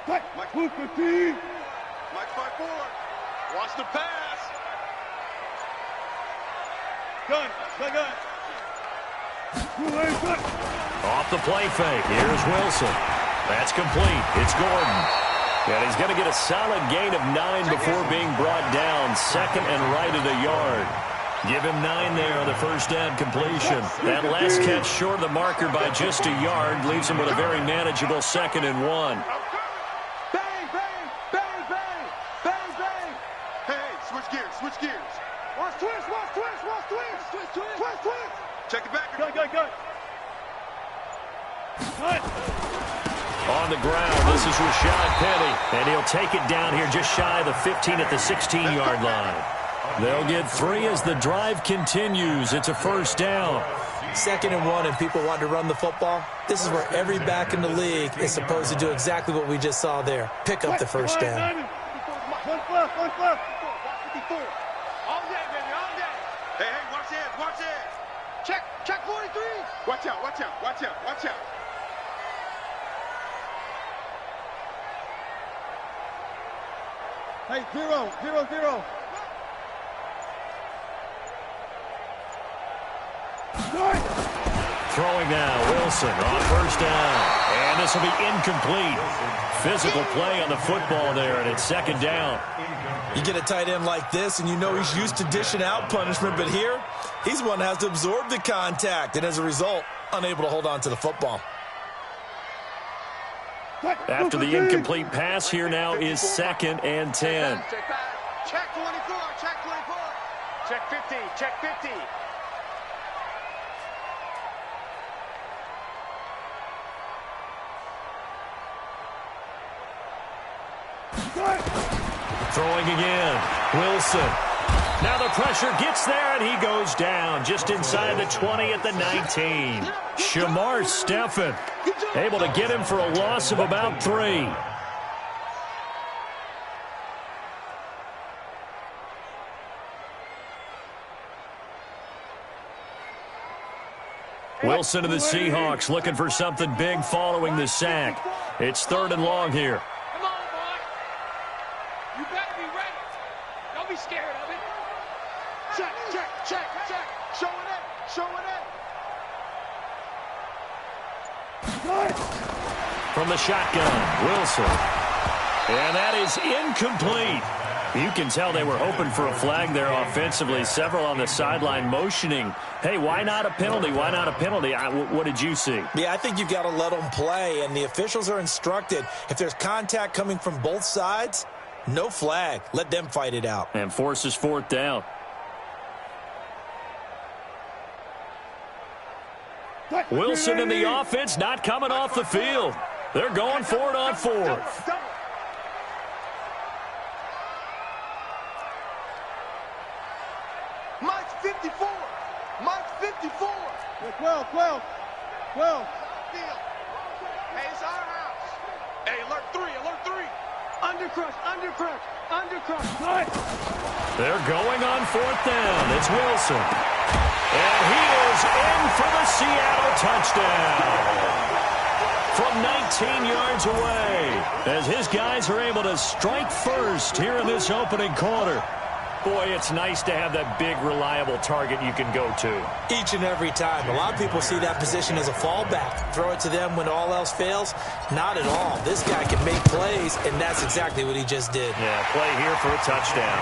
Mike 15. Mike 5-4. Watch the pass. Gun. Off the play fake. Here's Wilson. That's complete. It's Gordon. And he's going to get a solid gain of 9 before being brought down. Second and right at a yard. Give him 9 there on the first down completion. That last catch short of the marker by just a yard leaves him with a very manageable 2nd and 1. Bang, bang, bang, bang, bang, bang. Hey, switch gears. Watch twist. Check it back. Go. On the ground, this is Rashad Penny, and he'll take it down here just shy of the 15 at the 16-yard line. They'll get 3 as the drive continues. It's a first down. 2nd and 1, and people want to run the football. This is where every back in the league is supposed to do exactly what we just saw there. Pick up the first down. One left. All day, baby, all day. Hey, watch it. Check 43. Watch out. Hey, 0. Throwing now, Wilson on first down. And this will be incomplete. Physical play on the football there, and it's 2nd down. You get a tight end like this, and you know he's used to dishing out punishment, but here, he's one that has to absorb the contact, and as a result, unable to hold on to the football. After the incomplete pass, here now is 2nd and 10. Check 24. Check 50. Throwing again. Wilson. Now the pressure gets there, and he goes down just inside the 20 at the 19. Shamar Stephen able to get him for a loss of about 3. Wilson and the Seahawks looking for something big following the sack. It's 3rd and long here. Come on, boy. You better be ready. Don't be scared of it. Check. Showing it. From the shotgun, Wilson. And that is incomplete. You can tell they were hoping for a flag there offensively. Several on the sideline motioning, hey, why not a penalty? What did you see? Yeah, I think you've got to let them play, and the officials are instructed, if there's contact coming from both sides, no flag. Let them fight it out. And forces 4th down. Wilson and the offense not coming off the field. They're going for it on 4th. Mike 54. 12. Hey, it's our house. Hey, alert 3. Undercrush. They're going on 4th down. It's Wilson. And he is in for the Seattle touchdown. From 19 yards away, as his guys are able to strike first here in this opening quarter. Boy, it's nice to have that big, reliable target you can go to. Each and every time. A lot of people see that position as a fallback. Throw it to them when all else fails. Not at all. This guy can make plays, and that's exactly what he just did. Yeah, play here for a touchdown.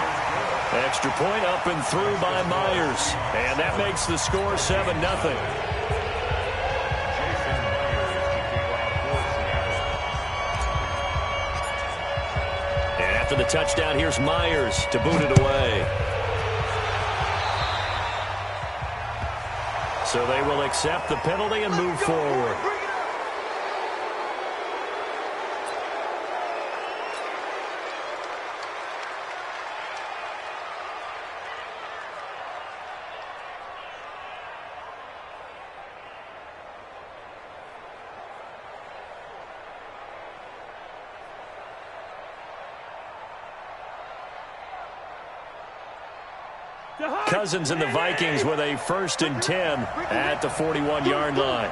Extra point up and through by Myers. And that makes the score 7-0. After the touchdown, here's Myers to boot it away. So they will accept the penalty and move forward. Cousins and the Vikings with a 1st and 10 at the 41-yard line.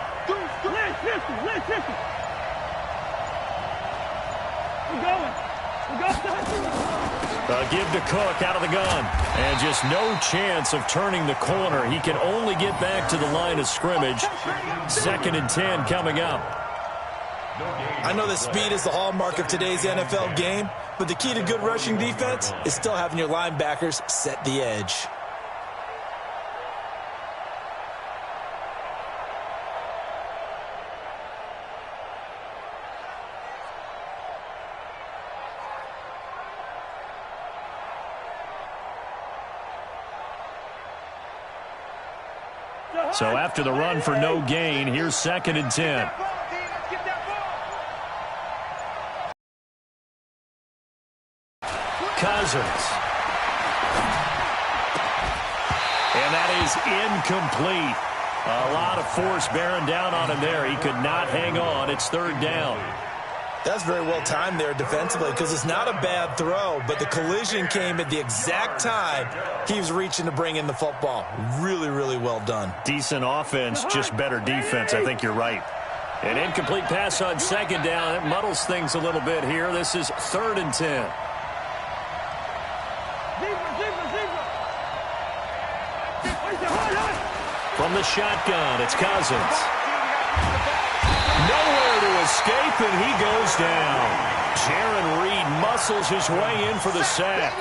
Give to Cook out of the gun. And just no chance of turning the corner. He can only get back to the line of scrimmage. 2nd and 10 coming up. I know that speed is the hallmark of today's NFL game, but the key to good rushing defense is still having your linebackers set the edge. So after the run for no gain, here's 2nd and 10. Cousins. And that is incomplete. A lot of force bearing down on him there. He could not hang on. It's 3rd down. That's very well timed there defensively because it's not a bad throw, but the collision came at the exact time he was reaching to bring in the football. Really, really well done. Decent offense, just better defense. I think you're right. An incomplete pass on 2nd down. It muddles things a little bit here. This is 3rd and 10. From the shotgun, it's Cousins. Nowhere to escape, and he goes down. Jaron Reed muscles his way in for the sack.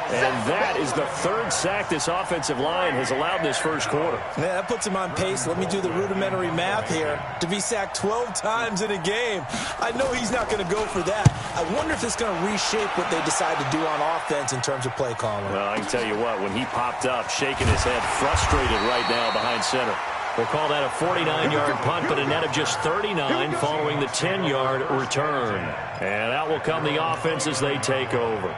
And that is the 3rd sack this offensive line has allowed this first quarter. Yeah, that puts him on pace. Let me do the rudimentary math here. To be sacked 12 times in a game, I know he's not going to go for that. I wonder if it's going to reshape what they decide to do on offense in terms of play calling. Well, I can tell you what, when he popped up, shaking his head, frustrated right now behind center. We'll call that a 49-yard punt, but a net of just 39 following the 10-yard return. And out will come the offense as they take over.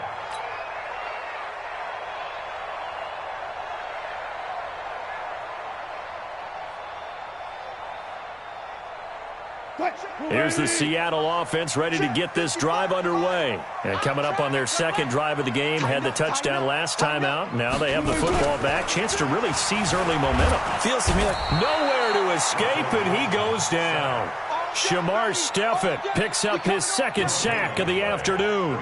Here's the Seattle offense ready to get this drive underway. And coming up on their 2nd drive of the game, had the touchdown last time out. Now they have the football back. Chance to really seize early momentum. Feels to me like nowhere to escape, and he goes down. Shamar Steffett picks up his 2nd sack of the afternoon.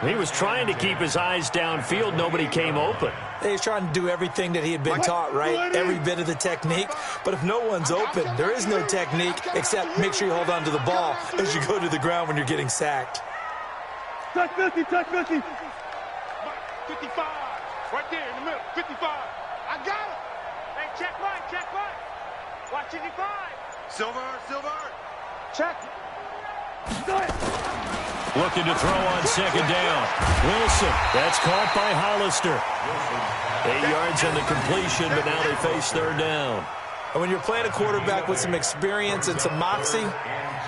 He was trying to keep his eyes downfield. Nobody came open. he's trying to do everything that he had been taught, right? Every bit of the technique. But if no one's open, there is no technique except make sure you hold on to the ball as you go to the ground when you're getting sacked. Touch 50, touch 50. 55, right there in the middle, 55. I got him. Hey, check Mike, check Mike. Watch 55. Silver. Check. Looking to throw on second down. Wilson, that's caught by Hollister. 8 yards on the completion, but now they face third down. And when you're playing a quarterback with some experience and some moxie,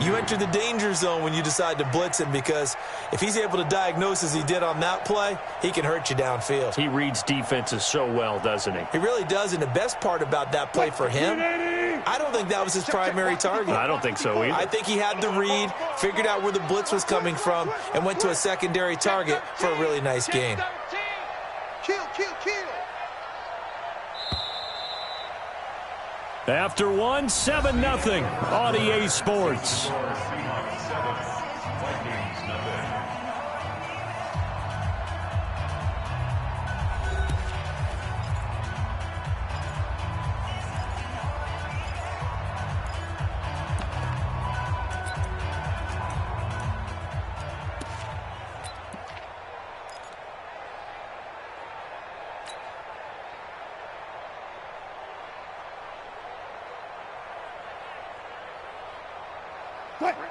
you enter the danger zone when you decide to blitz him, because if he's able to diagnose as he did on that play, he can hurt you downfield. He reads defenses so well, doesn't he? He really does, and the best part about that play for him, I don't think that was his primary target. I don't think so either. I think he had the read, figured out where the blitz was coming from, and went to a secondary target for a really nice gain. Kill. After 7-0 on EA Sports.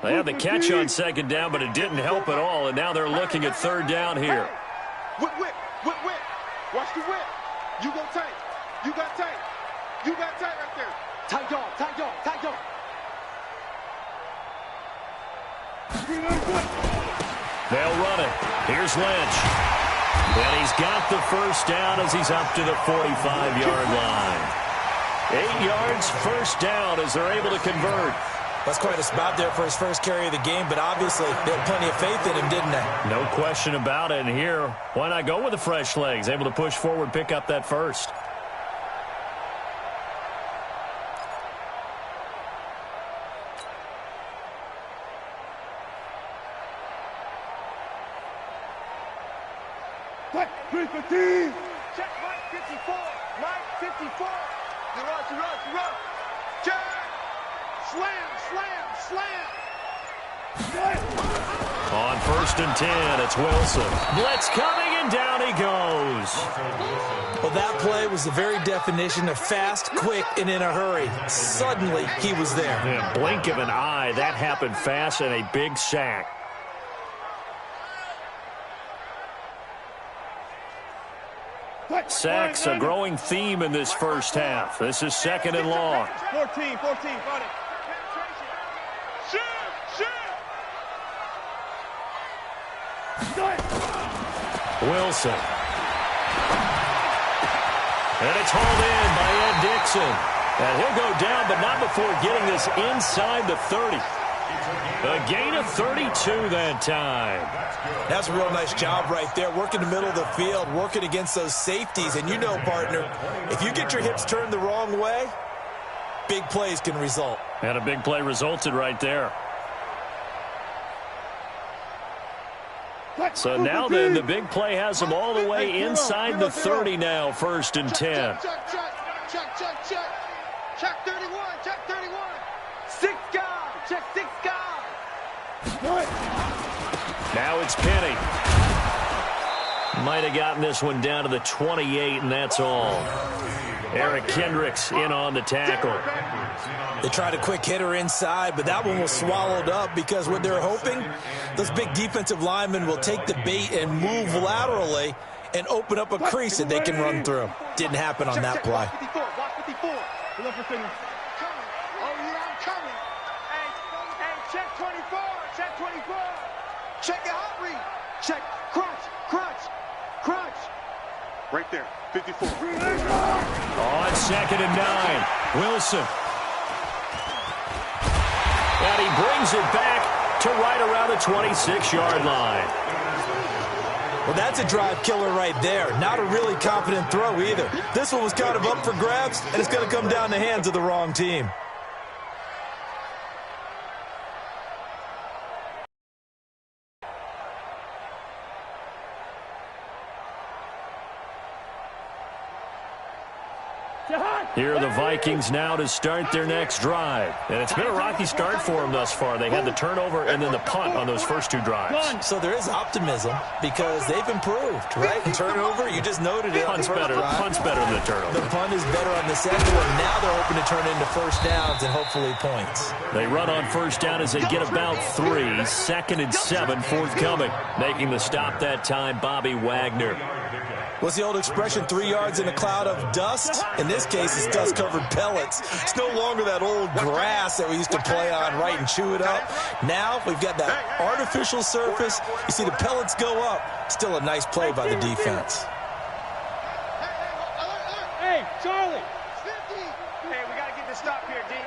They had the catch on second down, but it didn't help at all, and now they're looking at third down here. Whip. Watch the whip. You go tight. You got tight. You got tight right there. Tight dog. They'll run it. Here's Lynch. And he's got the first down as he's up to the 45-yard line. 8 yards, first down as they're able to convert. That's quite a spot there for his first carry of the game, but obviously they had plenty of faith in him, didn't they? No question about it. And here, why not go with the fresh legs? Able to push forward, pick up that first. Fight, 315. Check Mike 54. Mike 54. You rush. Check. Slam. On 1st and 10, it's Wilson. Blitz coming, and down he goes. Well, that play was the very definition of fast, quick, and in a hurry. Suddenly, he was there. Yeah, blink of an eye, that happened fast, and a big sack. Sacks a growing theme in this first half. This is 2nd and long. 14. Got it. Shoot. Wilson. And it's hauled in by Ed Dixon. And he'll go down, but not before getting this inside the 30. A gain of 32 that time. That's a real nice job right there, working the middle of the field, working against those safeties. And you know, partner, if you get your hips turned the wrong way, big plays can result. And a big play resulted right there. So now then, the big play has them all the way inside the 30 now, 1st and 10. Check 31. Six guys. Check 6 guys. Now it's Penny. Might have gotten this one down to the 28, and that's all. Eric Kendricks in on the tackle. They tried a quick hitter inside, but that one was swallowed up because what they're hoping, those big defensive linemen will take the bait and move laterally and open up a crease that they can run through. Didn't happen on that play. Watch 54. Look for finger. I'm coming. Hey, check 24. Check it out, read. Check, crunch. Right there, 54. On 2nd and 9, Wilson. And he brings it back to right around the 26-yard line. Well, that's a drive killer right there. Not a really confident throw either. This one was kind of up for grabs, and it's going to come down the hands of the wrong team. Here are the Vikings now to start their next drive. And it's been a rocky start for them thus far. They had the turnover and then the punt on those first 2 drives. So there is optimism because they've improved, right? Turnover, you just noted it. Punt's better than the turnover. The punt is better on the second one. Now they're hoping to turn into first downs and hopefully points. They run on first down as they get about 3. 2nd and 7 forthcoming. Making the stop that time, Bobby Wagner. What's the old expression, 3 yards in a cloud of dust? In this case, it's dust-covered pellets. It's no longer that old grass that we used to play on, right, and chew it up. Now we've got that artificial surface. You see the pellets go up. Still a nice play by the defense. Hey, Charlie. Hey, we got to get this stop here, D.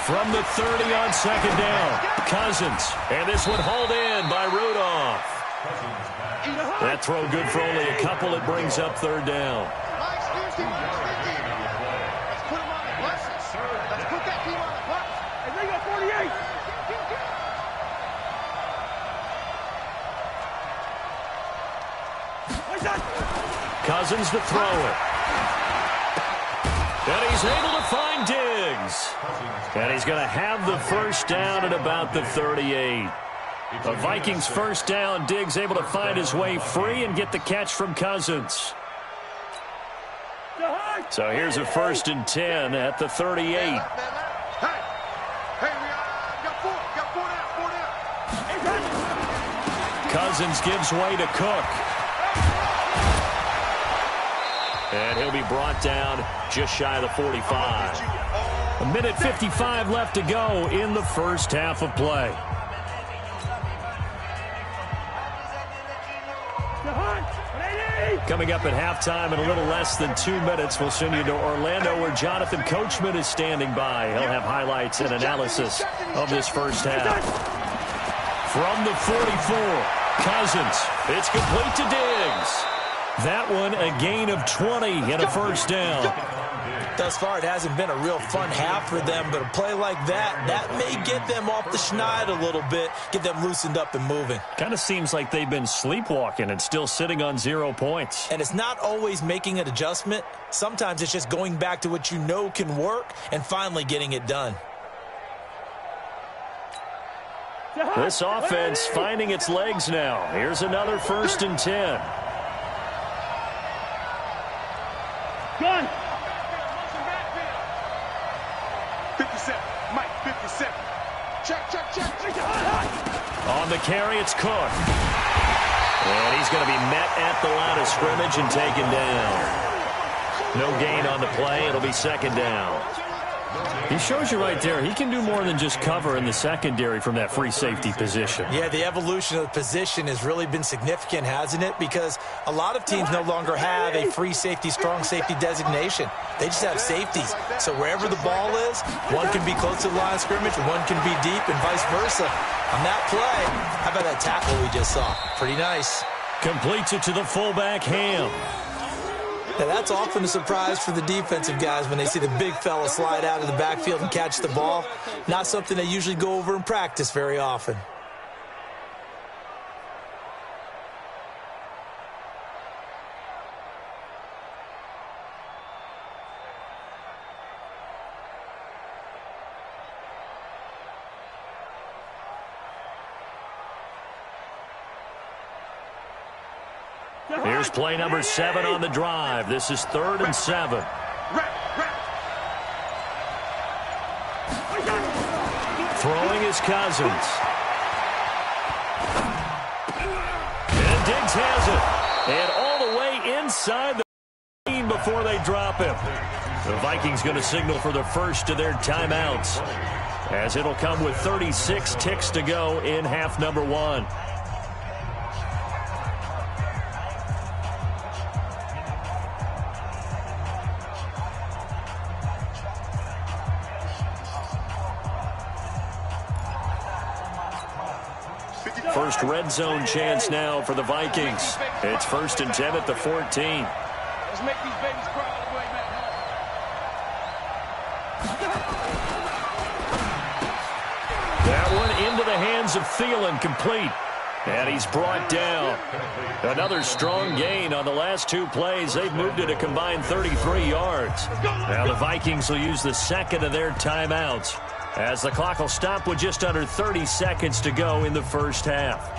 From the 30 on 2nd down, Cousins. And this one hauled in by Rudolph. That throw good for only a couple. It brings up 3rd down. Let's put him on the buses. Let's put that team on the bus. Hey, they got 48. Cousins to throw it. And he's able to find Diggs. And he's going to have the first down at about the 38. The Vikings first down. Diggs able to find his way free and get the catch from Cousins. So here's a 1st and 10 at the 38. Hey, we got 4 down. Cousins gives way to Cook. And he'll be brought down just shy of the 45. 1:55 left to go in the first half of play. Coming up at halftime in a little less than 2 minutes, we'll send you to Orlando where Jonathan Coachman is standing by. He'll have highlights and analysis of this first half. From the 44, Cousins. It's complete to Diggs. That one a gain of 20 and a first down. Thus far, it hasn't been a real fun half for them, but a play like that may get them off the schneid a little bit, get them loosened up and moving. Kind of seems like they've been sleepwalking and still sitting on 0 points. And it's not always making an adjustment. Sometimes it's just going back to what you know can work and finally getting it done. This offense finding its legs now. Here's another 1st and 10. Gun. 57. Mike, 57. Check. On the carry, it's Cook. And he's going to be met at the line of scrimmage and taken down. No gain on the play. It'll be 2nd down. He shows you right there, he can do more than just cover in the secondary from that free safety position. Yeah, the evolution of the position has really been significant, hasn't it? Because a lot of teams no longer have a free safety, strong safety designation. They just have safeties. So wherever the ball is, one can be close to the line of scrimmage, one can be deep, and vice versa. On that play, how about that tackle we just saw? Pretty nice. Completes it to the fullback, Ham. Now, that's often a surprise for the defensive guys when they see the big fella slide out of the backfield and catch the ball. Not something they usually go over in practice very often. Here's play number 7 on the drive. This is 3rd and 7. Throwing is Cousins. And Diggs has it. And all the way inside the team before they drop him. The Vikings going to signal for the first of their timeouts, as it'll come with 36 ticks to go in half number 1. First red zone chance now for the Vikings. It's 1st and 10 at the 14. Let's make these babies cry all the way back home. That one into the hands of Thielen, complete. And he's brought down. Another strong gain on the last 2 plays. They've moved it a combined 33 yards. Now the Vikings will use the 2nd of their timeouts, as the clock will stop with just under 30 seconds to go in the first half.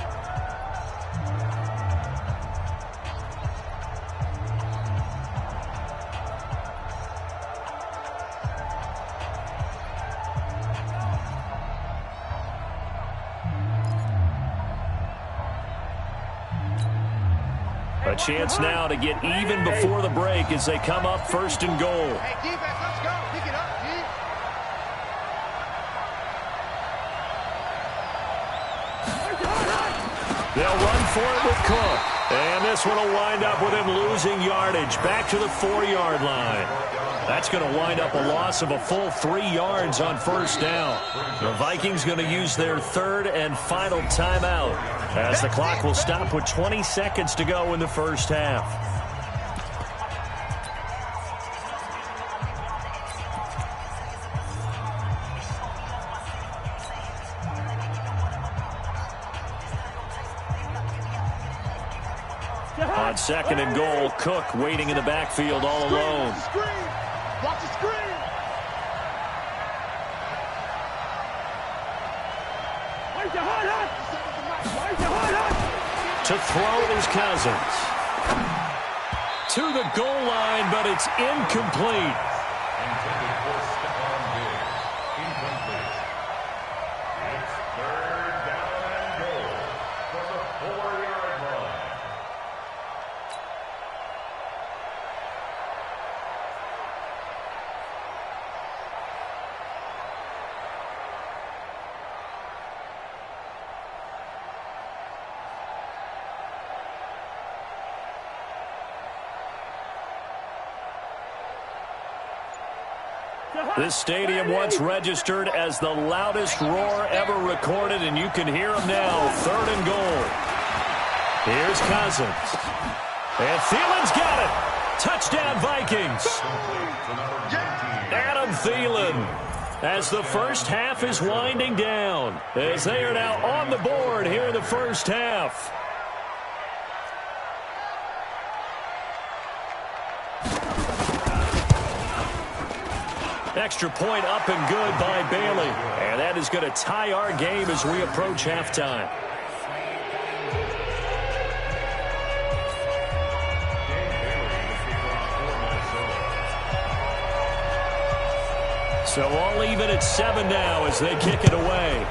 A chance now to get even before the break as they come up 1st and goal. Hey, defense, let's go. Pick it up, G. They'll run for it with Cook. And this one will wind up with him losing yardage back to the 4-yard line. That's going to wind up a loss of a full 3 yards on 1st down. The Vikings going to use their 3rd and final timeout, as the clock will stop with 20 seconds to go in the first half. On 2nd and goal, Cook waiting in the backfield all alone. Watch the screen. To throw is Cousins. To the goal line, but it's incomplete. Intended for Stephon Diggs. Incomplete. It's 3rd down and goal from the 4-yard line. This stadium once registered as the loudest roar ever recorded, and you can hear him now. 3rd and goal. Here's Cousins. And Thielen's got it. Touchdown, Vikings. Adam Thielen, as the first half is winding down, as they are now on the board here in the first half. Extra point up and good by Bailey. And that is going to tie our game as we approach halftime. So all even at 7 now as they kick it away.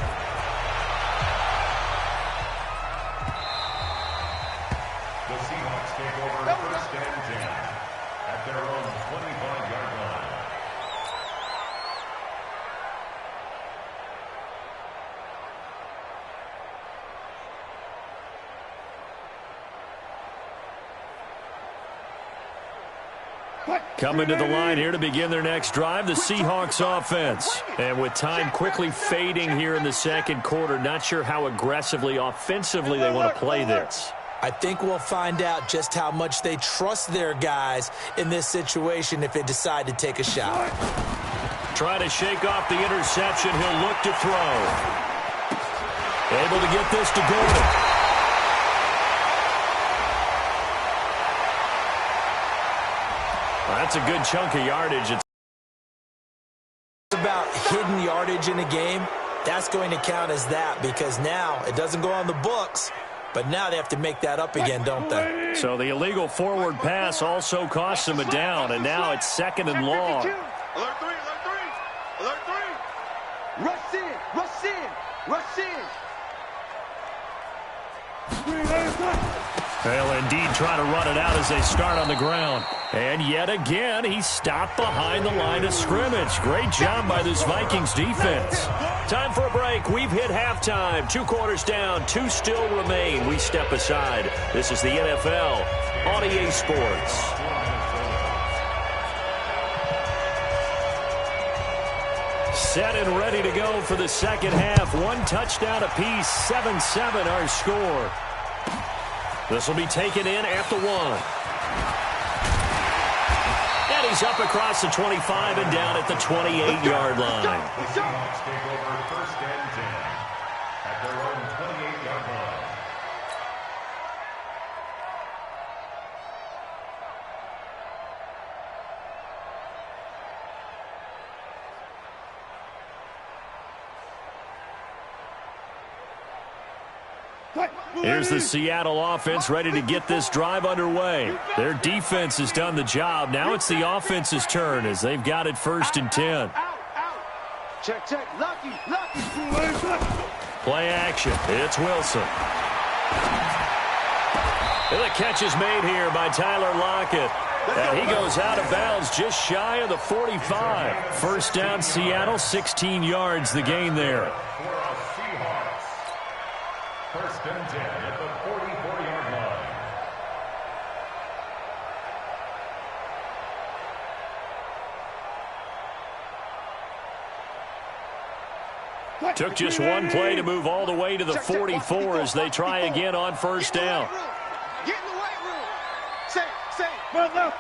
The Seahawks take over first and 10 at their own 25-yard line. Coming to the line here to begin their next drive, the Seahawks offense. And with time quickly fading here in the second quarter, not sure how aggressively, offensively they want to play this. I think we'll find out just how much they trust their guys in this situation if they decide to take a shot. Try to shake off the interception. He'll look to throw. Able to get this to Gordon. That's a good chunk of yardage. It's about hidden yardage in a game. That's going to count as that because now it doesn't go on the books, but now they have to make that up again, don't they? So the illegal forward pass also costs them a down, and now it's second and long. Alert 3, alert 3, alert 3. Rush in, rush in, rush in. They'll indeed try to run it out as they start on the ground. And yet again, he's stopped behind the line of scrimmage. Great job by this Vikings defense. Time for a break. We've hit halftime. 2 quarters down, 2 still remain. We step aside. This is the NFL on EA Sports. Set and ready to go for the second half. 1 touchdown apiece, 7-7 our score. This will be taken in at the 1. And he's up across the 25 and down at the 28-yard line. The Seahawks take over first and 10 at their own 28-yard line. Here's the Seattle offense ready to get this drive underway. Their defense has done the job. Now it's the offense's turn as they've got it first and 10. Check, check, lucky, lucky. Play action. It's Wilson. And the catch is made here by Tyler Lockett. And he goes out of bounds just shy of the 45. First down, Seattle, 16 yards the gain there. First and 10 at the 44-yard line. Took just one play to move all the way to the 44 as they try again on first down. Get in the weight room. Say, further.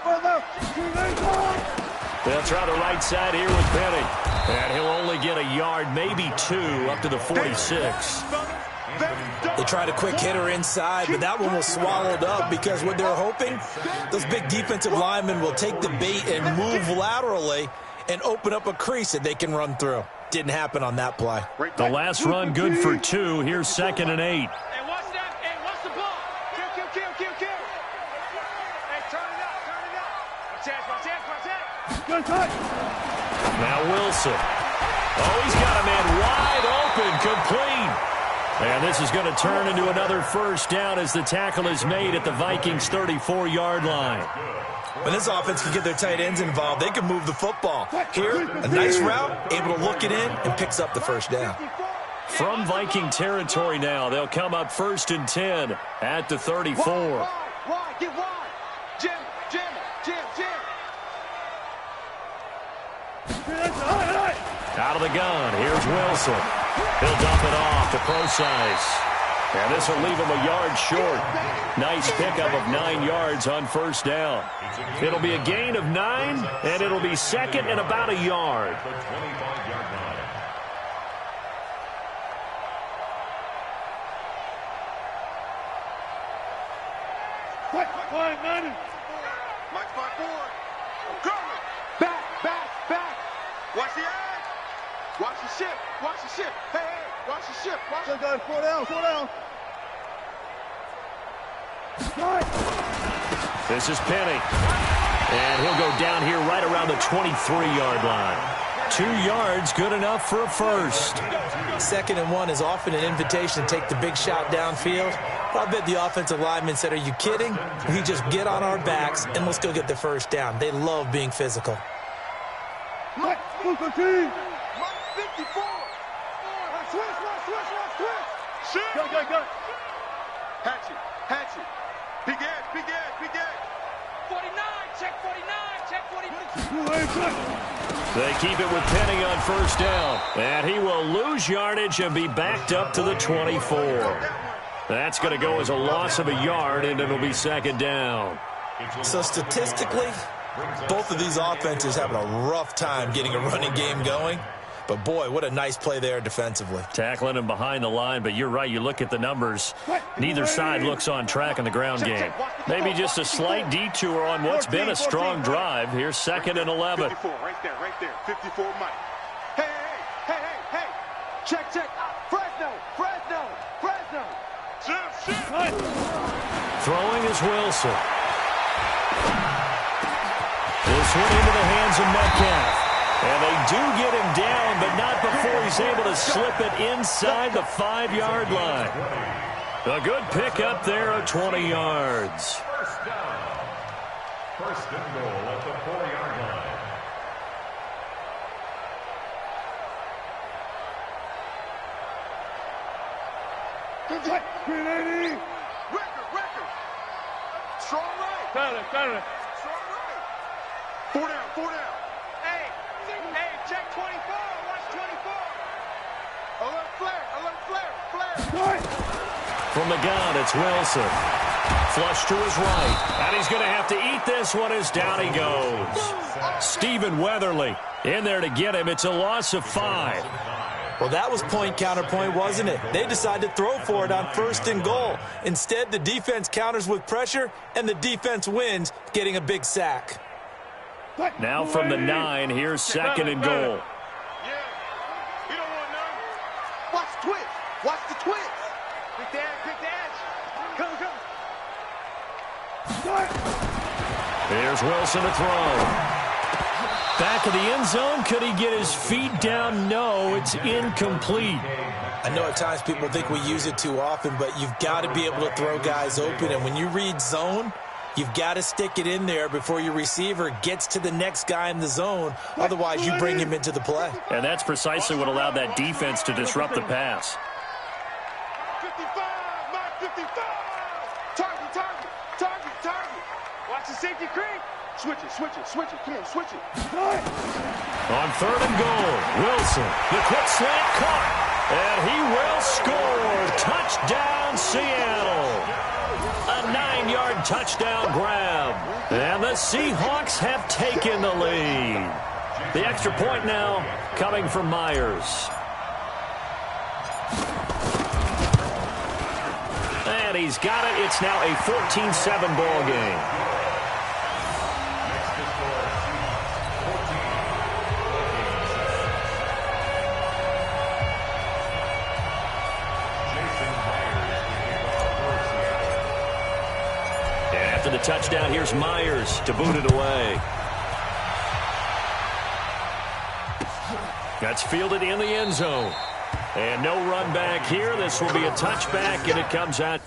They'll try the right side here with Penny. And he'll only get a yard, maybe 2, up to the 46. They tried a quick hitter inside, but that one was swallowed up because what they're hoping, those big defensive linemen will take the bait and move laterally and open up a crease that they can run through. Didn't happen on that play. The last run good for 2. Here's second and 8. Hey, watch that. Hey, watch the ball. Kill. Hey, turn it up. Watch that. Now Wilson. Oh, he's got a man wide open, complete. And this is going to turn into another first down as the tackle is made at the Vikings' 34-yard line. When this offense can get their tight ends involved, they can move the football. Here, a nice route, able to look it in, and picks up the first down. From Viking territory now, they'll come up first and 10 at the 34. Wide, get wide. Jim. Out of the gun, here's Wilson. He'll dump it off to Procise. And this will leave him a yard short. Nice pickup of 9 yards on first down. It'll be a gain of 9, and it'll be second and about a yard. The 25-yard line. Mike spot forward. I'm coming. Back. Watch the eye. Watch the ship. Watch the ship. Hey, watch the ship. Watch the gun. Slow down. This is Penny. And he'll go down here right around the 23-yard line. 2 yards, good enough for a first. 2nd and 1 is often an invitation to take the big shot downfield. I bet the offensive lineman said, are you kidding? We just get on our backs and let's go get the first down. They love being physical. Mike 54. Switch. Shit. Go. Hatchet. Big edge. 49, check 49. They keep it with Penny on first down. And he will lose yardage and be backed up to the 24. That's going to go as a loss of a yard, and it'll be second down. So statistically, both of these offenses having a rough time getting a running game going. But, boy, what a nice play there defensively. Tackling him behind the line, but you're right. You look at the numbers. Neither side looks on track in the ground game. Maybe just a slight detour on what's been a strong drive. Here's 2nd and 11. 54, right there. 54, Mike. Hey. Check. Fresno. Shit. Throwing is Wilson. This one into the hands of Metcalf. And they do get him down, but not before he's able to slip it inside the 5-yard line. A good pickup there of 20 yards. First down. First and goal at the 4-yard line. Record. Strong right. Got it. Strong right. 4 down. Hey, check 24. Watch 24. Alert flare. From the gun, it's Wilson. Flush to his right. And he's going to have to eat this one as down he goes. Stephen Weatherly in there to get him. It's a loss of 5. Well, that was point counterpoint, wasn't it? They decided to throw for it on 1st and goal. Instead, the defense counters with pressure, and the defense wins, getting a big sack. Now from the 9, here's 2nd and goal. Yeah. You don't want none. Watch the twist. Pick the edge. Come. Here's Wilson to throw. Back of the end zone. Could he get his feet down? No, it's incomplete. I know at times people think we use it too often, but you've got to be able to throw guys open. And when you read zone, you've got to stick it in there before your receiver gets to the next guy in the zone. Otherwise, you bring him into the play. And that's precisely what allowed that defense to disrupt the pass. 55. Target. Watch the safety creep. Switch it. Come on, switch it. On 3rd and goal, Wilson, the quick slant caught, and he will score. Touchdown, Seattle. A 9-yard touchdown grab, and the Seahawks have taken the lead. The extra point now coming from Myers. And he's got it. It's now a 14-7 ball game. After the touchdown, here's Myers to boot it away. That's fielded in the end zone. And no run back here. This will be a touchback, and it comes out.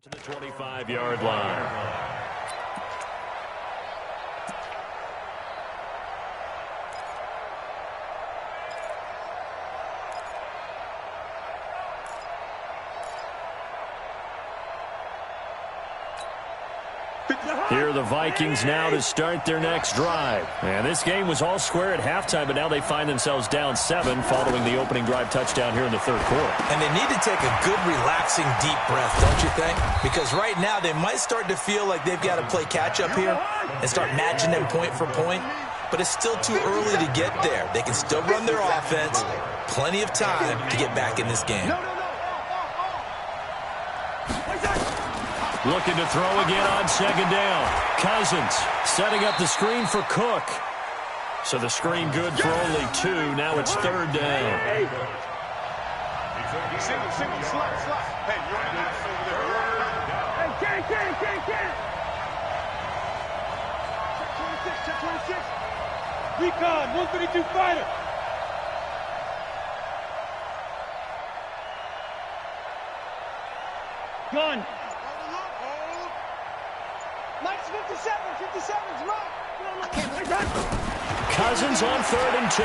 To the 25-yard line. Here are the Vikings now to start their next drive. And this game was all square at halftime, but now they find themselves down 7 following the opening drive touchdown here in the third quarter. And they need to take a good, relaxing, deep breath, don't you think? Because right now they might start to feel like they've got to play catch-up here and start matching them point for point. But it's still too early to get there. They can still run their offense. Plenty of time to get back in this game. Looking to throw again on second down. Cousins setting up the screen for Cook. So the screen good for only 2. Now it's third down. Single, slot. Hey, you're on the left over there. Hey, can't. Check 26. Recon, 132 fighter. Gun. Mike's 57's right. Cousins on 3rd and 2.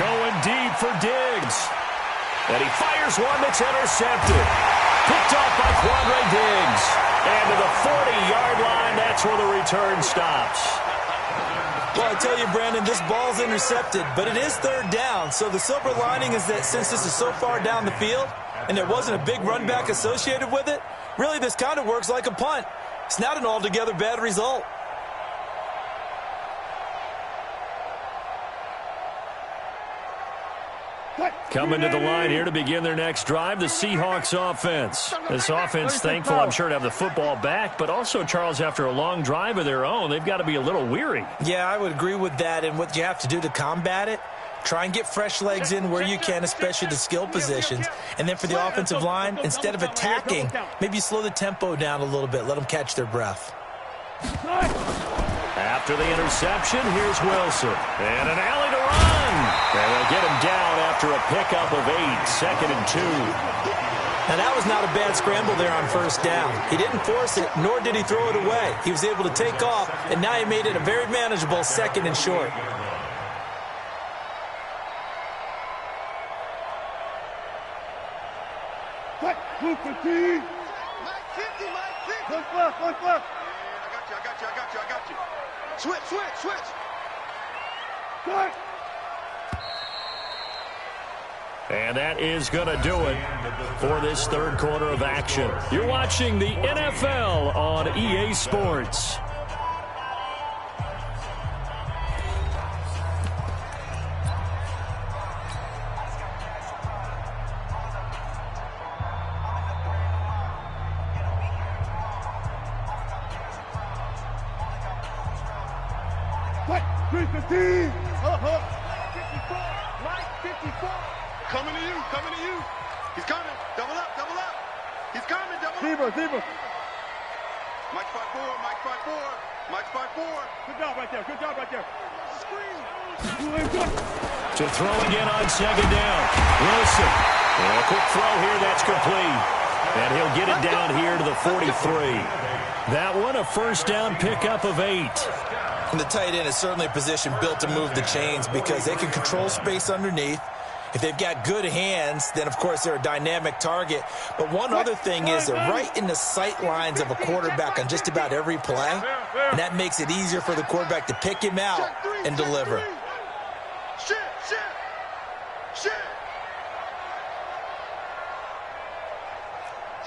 Going deep for Diggs. And he fires one that's intercepted. Picked off by Quandre Diggs. And to the 40-yard line, that's where the return stops. Well, I tell you, Brandon, this ball's intercepted, but it is third down. So the silver lining is that since this is so far down the field and there wasn't a big run back associated with it, really this kind of works like a punt. It's not an altogether bad result. Coming to the line here to begin their next drive, the Seahawks offense. This offense thankful, I'm sure, to have the football back, but also, Charles, after a long drive of their own, they've got to be a little weary. Yeah, I would agree with that, and what you have to do to combat it, try and get fresh legs in where you can, especially the skill positions. And then for the offensive line, instead of attacking, maybe slow the tempo down a little bit, let them catch their breath. After the interception, here's Wilson. And an alley to run. And they'll get him down after a pickup of 8, 2nd and 2. Now, that was not a bad scramble there on first down. He didn't force it, nor did he throw it away. He was able to take off, and now he made it a very manageable 2nd and short. Mike 50. Look left. I got you. Switch. Good. And that is going to do it for this third quarter of action. You're watching the NFL on EA Sports. Mike 315. Mike 54. Coming to you. He's coming. Double up. He's coming. Zebra. Mike 5-4. Mike 5-4. Good job right there. Screen. To throw again on second down. Wilson. And a quick throw here. That's complete. And he'll get it down here to the 43. That one a first down pickup of 8. And the tight end is certainly a position built to move the chains because they can control space underneath. If they've got good hands, then, of course, they're a dynamic target. But one other thing is they're right in the sight lines of a quarterback on just about every play. And that makes it easier for the quarterback to pick him out and deliver. Shit.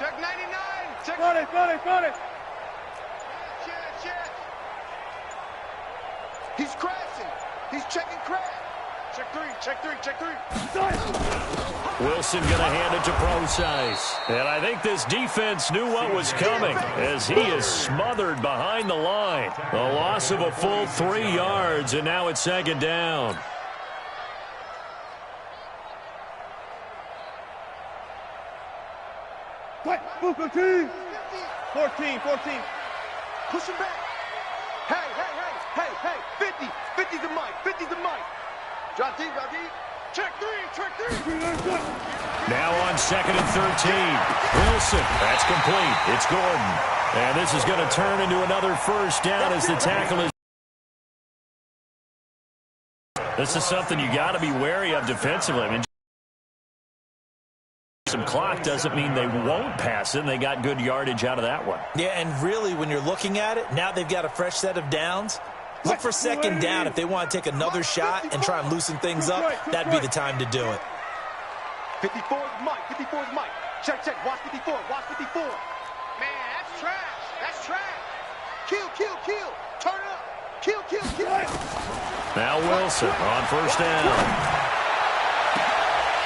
Check 99. Check. Got it. Shit. He's crashing. He's checking crash. Check three. Wilson going to hand it to Procise. And I think this defense knew what was coming as he is smothered behind the line. A loss of a full 3 yards, and now it's second down. Booker team. 14. Push him back. Hey. 50's the mic. Drop deep. Check three. Now on 2nd and 13. Wilson, that's complete. It's Gordon. And this is going to turn into another first down as the tackle is. This is something you got to be wary of defensively. I mean, some clock doesn't mean they won't pass it, and they got good yardage out of that one. Yeah, and really, when you're looking at it, now they've got a fresh set of downs. Look for 2nd down if they want to take another shot and try and loosen things up. That'd be the time to do it. 54 is Mike. 54 is Mike. Check, check. Watch 54. Watch 54. Man, that's trash. That's trash. Kill, kill, kill. Turn it up. Kill, kill, kill. Now Wilson on first down.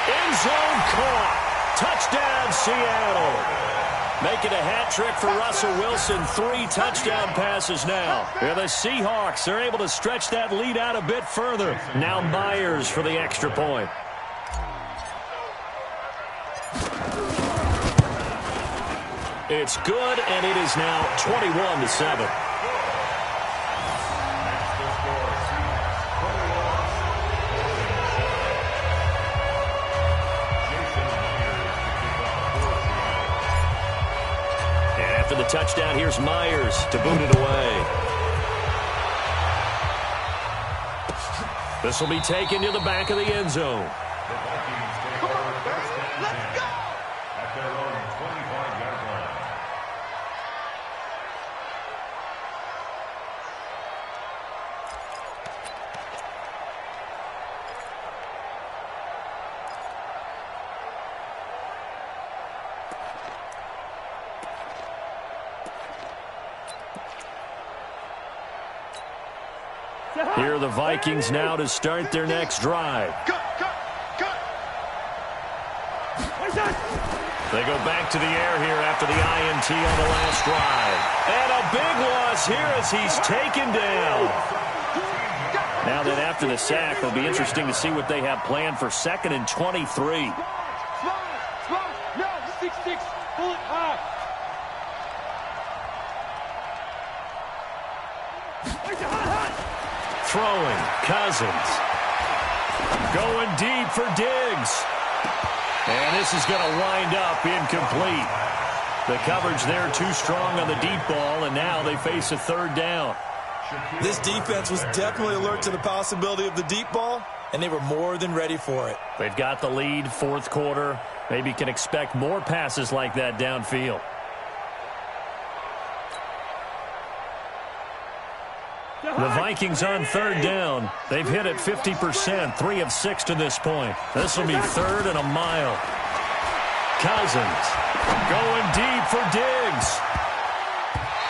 End zone caught. Touchdown, Seattle. Making a hat trick for Russell Wilson. 3 touchdown passes now. Yeah, the Seahawks, they're able to stretch that lead out a bit further. Now Myers for the extra point. It's good, and it is now 21-7. After the touchdown, here's Myers to boot it away. This will be taken to the back of the end zone. The Vikings take over first and 10 at their own 25-yard line. Here are the Vikings now to start their next drive. They go back to the air here after the INT on the last drive. And a big loss here as he's taken down. Now that after the sack, it'll be interesting to see what they have planned for 2nd and 23. No, 6-6. Pull it high. Throwing, Cousins. Going deep for Diggs. And this is going to wind up incomplete. The coverage there too strong on the deep ball, and now they face a 3rd down. This defense was definitely alert to the possibility of the deep ball, and they were more than ready for it. They've got the lead, 4th quarter. Maybe can expect more passes like that downfield. The Vikings on 3rd down. They've hit it 50%, 3 of 6 to this point. This will be 3rd and a mile. Cousins going deep for Diggs.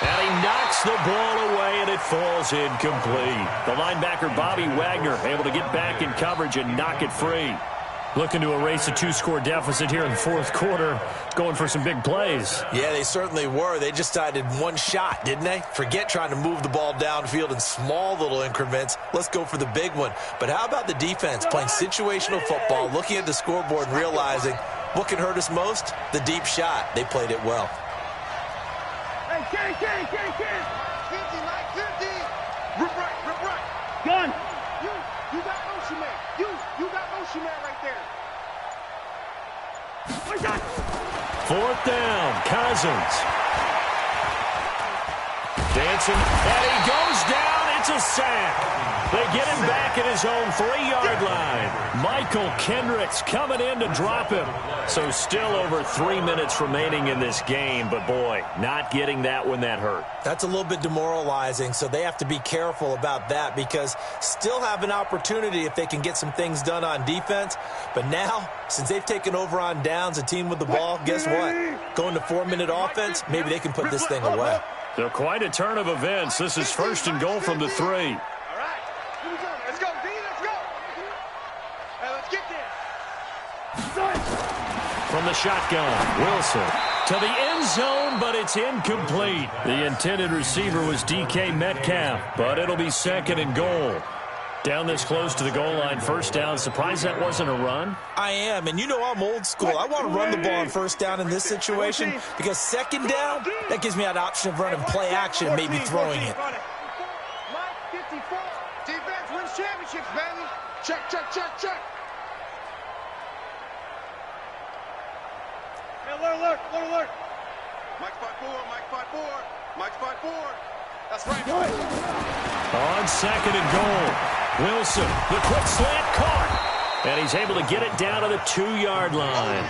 And he knocks the ball away, and it falls incomplete. The linebacker, Bobby Wagner, able to get back in coverage and knock it free. Looking to erase a 2-score deficit here in the 4th quarter. Going for some big plays. Yeah, they certainly were. They just decided one shot, didn't they? Forget trying to move the ball downfield in small little increments. Let's go for the big one. But how about the defense playing situational football, looking at the scoreboard and realizing what can hurt us most? The deep shot. They played it well. Hey, Kenny. 50, Mike, 50. Rip right. Gun. You got motion man. You got motion man right there. 4th down, Cousins. Dancing, and he goes down. It's a sack. They get him back at his own 3-yard line. Michael Kendricks coming in to drop him. So still over 3 minutes remaining in this game, but boy, not getting that when that hurt. That's a little bit demoralizing, so they have to be careful about that because still have an opportunity if they can get some things done on defense. But now, since they've taken over on downs, a team with the ball, guess what? Going to 4-minute offense, maybe they can put this thing away. So quite a turn of events. This is 1st and goal from the 3. All right. Here we go. Let's go, D. Let's go. Hey, let's get there. From the shotgun, Wilson to the end zone, but it's incomplete. The intended receiver was DK Metcalf, but it'll be 2nd and goal. Down this close to the goal line, 1st down. Surprised that wasn't a run? I am, and you know I'm old school. I want to run the ball on 1st down in this situation because 2nd down, that gives me an option of running play action, maybe throwing it. Mike, 54. Defense wins championships, baby. Check. Alert. Mike spot 4. Mike spot 4. That's right. Do it. On second and goal, Wilson, the quick slant caught. And he's able to get it down to the 2-yard line.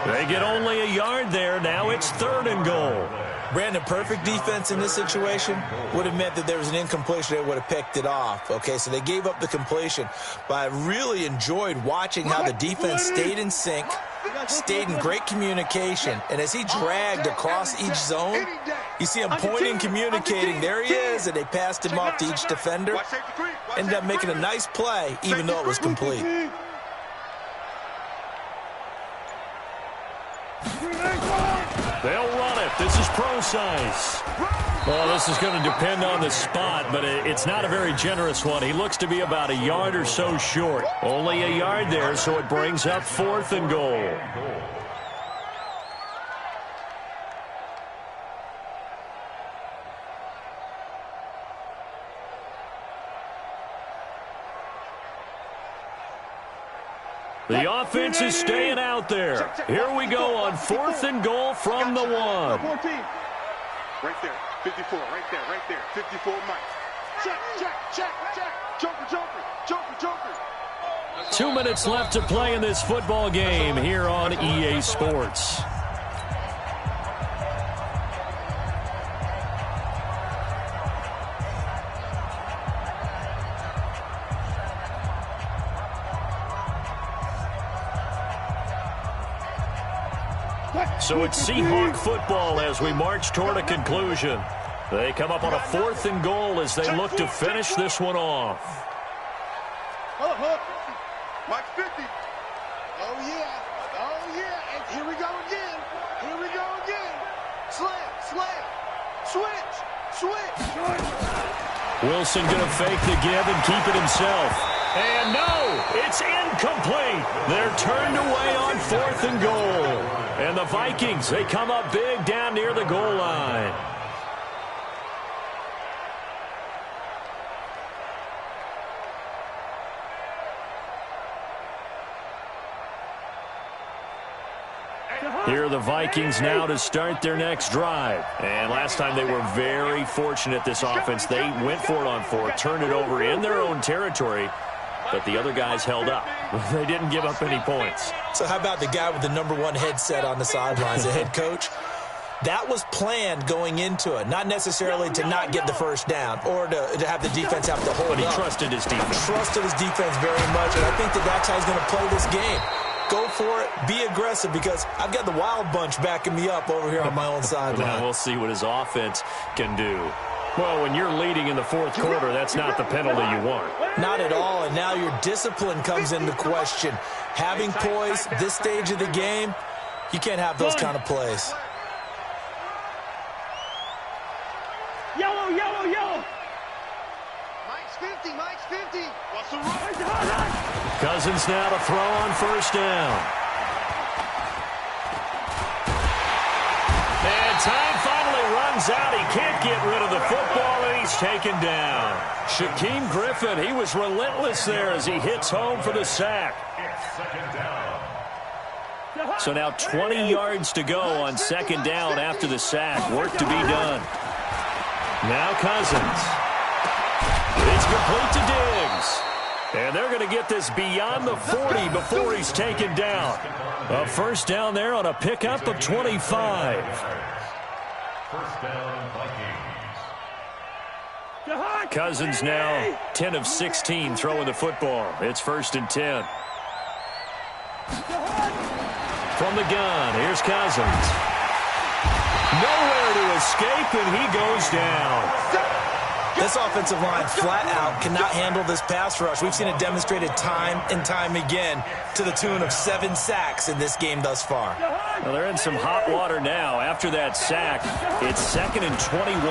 They get only a yard there. Now it's 3rd and goal. Brandon, perfect defense in this situation would have meant that there was an incompletion. They would have picked it off. Okay, so they gave up the completion. But I really enjoyed watching how the defense stayed in sync, stayed in great communication. And as he dragged across each zone, you see him pointing, communicating. There he is, and they passed him off to each defender. Ended up making a nice play, even though it was complete. They'll run it. This is Pro-Size. Well, this is going to depend on the spot, but it's not a very generous one. He looks to be about a yard or so short. Only a yard there, so it brings up 4th and goal. The offense is staying out there. Here we go on 4th and goal from the 1. Right there. 54. Right there. 54 Mike. Check. Joker. 2 minutes left to play in this football game here on EA Sports. So it's Seahawk football as we march toward a conclusion. They come up on a 4th and goal as they look to finish this one off. Mike 50. Oh, yeah. And here we go again. Slam. Switch. Wilson going to fake the give and keep it himself. And no, it's incomplete. They're turned away on 4th and goal. And the Vikings, they come up big down near the goal line. Here are the Vikings now to start their next drive. And last time they were very fortunate, this offense. They went for it on 4, turned it over in their own territory, but the other guys held up. They didn't give up any points. So how about the guy with the #1 headset on the sidelines, the head coach? That was planned going into it, not necessarily to not get the first down or to have the defense have to hold up. But he trusted his defense. Trusted his defense very much, and I think that's how he's going to play this game. Go for it, be aggressive, because I've got the wild bunch backing me up over here on my own sideline. Now we'll see what his offense can do. Well, when you're leading in the 4th quarter, that's not the penalty you want. Not at all, and now your discipline comes into question. Having poise this stage of the game, you can't have those kind of plays. Yellow. Mike's 50. What's the run? Cousins now to throw on 1st down. And time finally runs out. He can't get rid of the football, and he's taken down. Shaquem Griffin, he was relentless there as he hits home for the sack. So now 20 yards to go on 2nd down after the sack. Work to be done. Now Cousins. It's complete to Diggs. And they're going to get this beyond the 40 before he's taken down. A 1st down there on a pickup of 25. 1st down, Vikings. Cousins now 10 of 16 throwing the football. It's 1st and 10. From the gun, here's Cousins. Nowhere to escape, and he goes down. This offensive line flat out cannot handle this pass rush. We've seen it demonstrated time and time again to the tune of 7 sacks in this game thus far. Well, they're in some hot water now. After that sack, it's 2nd and 21.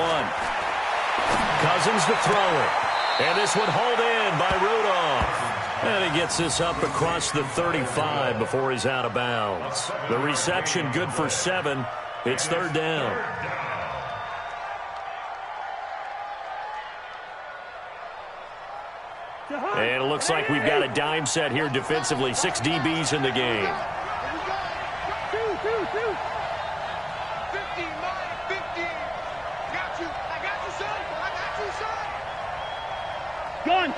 Cousins to throw it. And this one hauled in by Rudolph. And he gets this up across the 35 before he's out of bounds. The reception good for 7. It's 3rd down. And it looks like we've got a dime set here defensively. 6 DBs in the game. Mike, 50. Got you. I got you, son. I got you, son. Gun.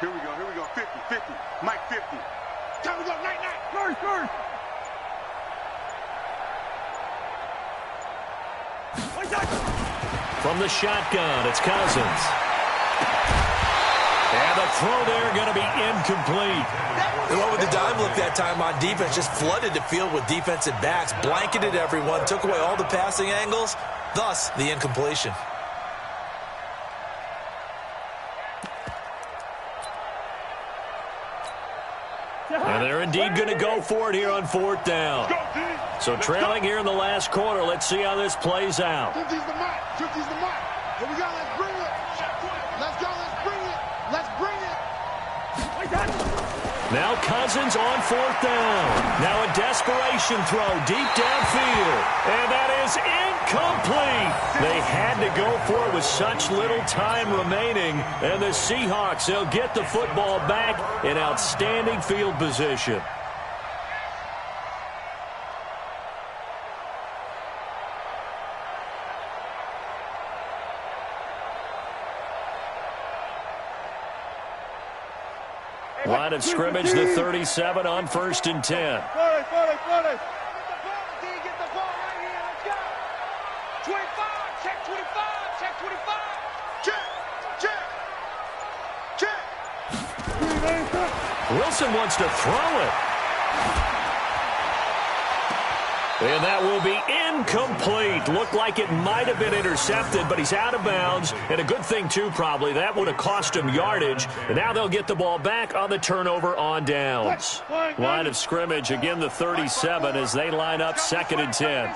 Here we go. 50. Mike, 50. Time to go. Night. First. From the shotgun, it's Cousins. And the throw there going to be incomplete. They went with the dime look that time on defense, just flooded the field with defensive backs, blanketed everyone, took away all the passing angles, thus the incompletion. And they're indeed going to go for it here on 4th down. So trailing here in the last quarter, let's see how this plays out. 50's the mark. Here we go. Let's bring it. Let's go. Let's bring it. Now Cousins on 4th down. Now a desperation throw deep downfield. And that is incomplete. They had to go for it with such little time remaining. And the Seahawks, they'll get the football back in outstanding field position. Line of scrimmage, the 37 on 1st and 10. 40. Get the ball right here. Let's go. 25. Check 25. Check 25. Check. Wilson wants to throw it. And that will be incomplete. Looked like it might have been intercepted, but he's out of bounds. And a good thing, too, probably. That would have cost him yardage. And now they'll get the ball back on the turnover on downs. Line of scrimmage, again, the 37 as they line up 2nd and 10. Here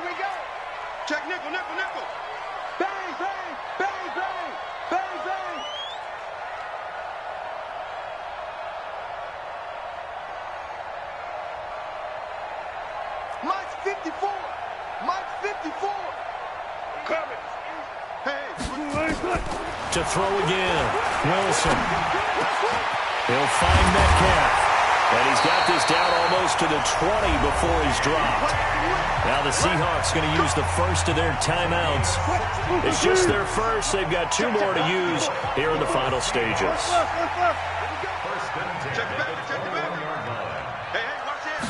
we go. Check nickel. Bang. Mike's 54. Coming. Hey. To throw again, Wilson. He'll find Metcalf. And he's got this down almost to the 20 before he's dropped. Now the Seahawks going to use the first of their timeouts. It's just their first. They've got 2 more to use here in the final stages. Check the back. Hey, watch this.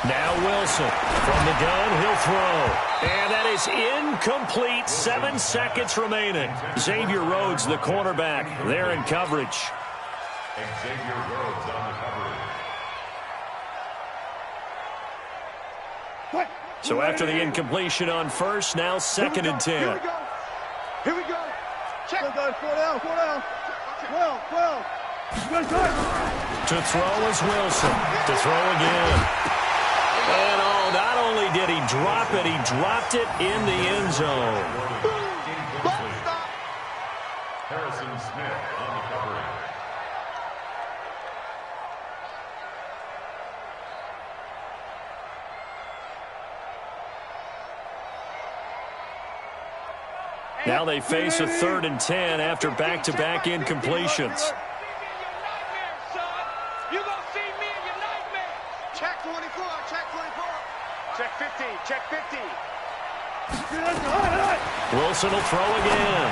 Now Wilson from the gun, he'll throw. And that is incomplete. 7 seconds remaining. Xavier Rhodes, the cornerback, there in coverage. Xavier Rhodes on the coverage. So after the incompletion on first, now 2nd and 10. Here we go. Check. 4 down. 12. To throw is Wilson. To throw again. And not only did he drop it, he dropped it in the end zone. Harrison Smith on the coverage. Now they face a 3rd and 10 after back-to-back incompletions. Check 50. Wilson will throw again.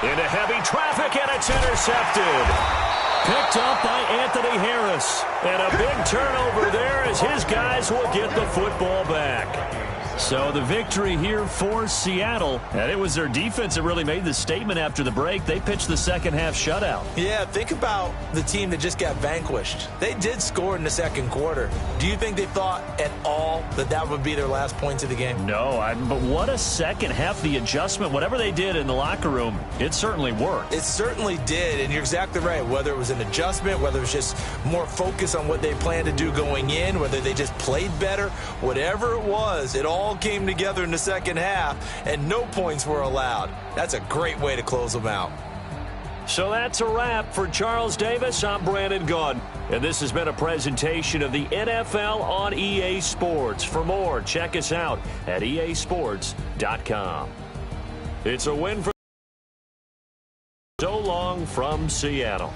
Into heavy traffic, and it's intercepted. Picked up by Anthony Harris. And a big turnover there as his guys will get the football back. So the victory here for Seattle. And it was their defense that really made the statement after the break. They pitched the second half shutout. Yeah, think about the team that just got vanquished. They did score in the second quarter. Do you think they thought at all that that would be their last points of the game? No, but what a second half. The adjustment, whatever they did in the locker room, it certainly worked. It certainly did, and you're exactly right. Whether it was an adjustment, whether it was just more focus on what they planned to do going in, whether they just played better, whatever it was, it all came together in the second half, and no points were allowed. That's a great way to close them out. So that's a wrap for Charles Davis. I'm Brandon Gaudin, and this has been a presentation of the NFL on EA Sports. For more, check us out at easports.com. It's a win for so long from Seattle.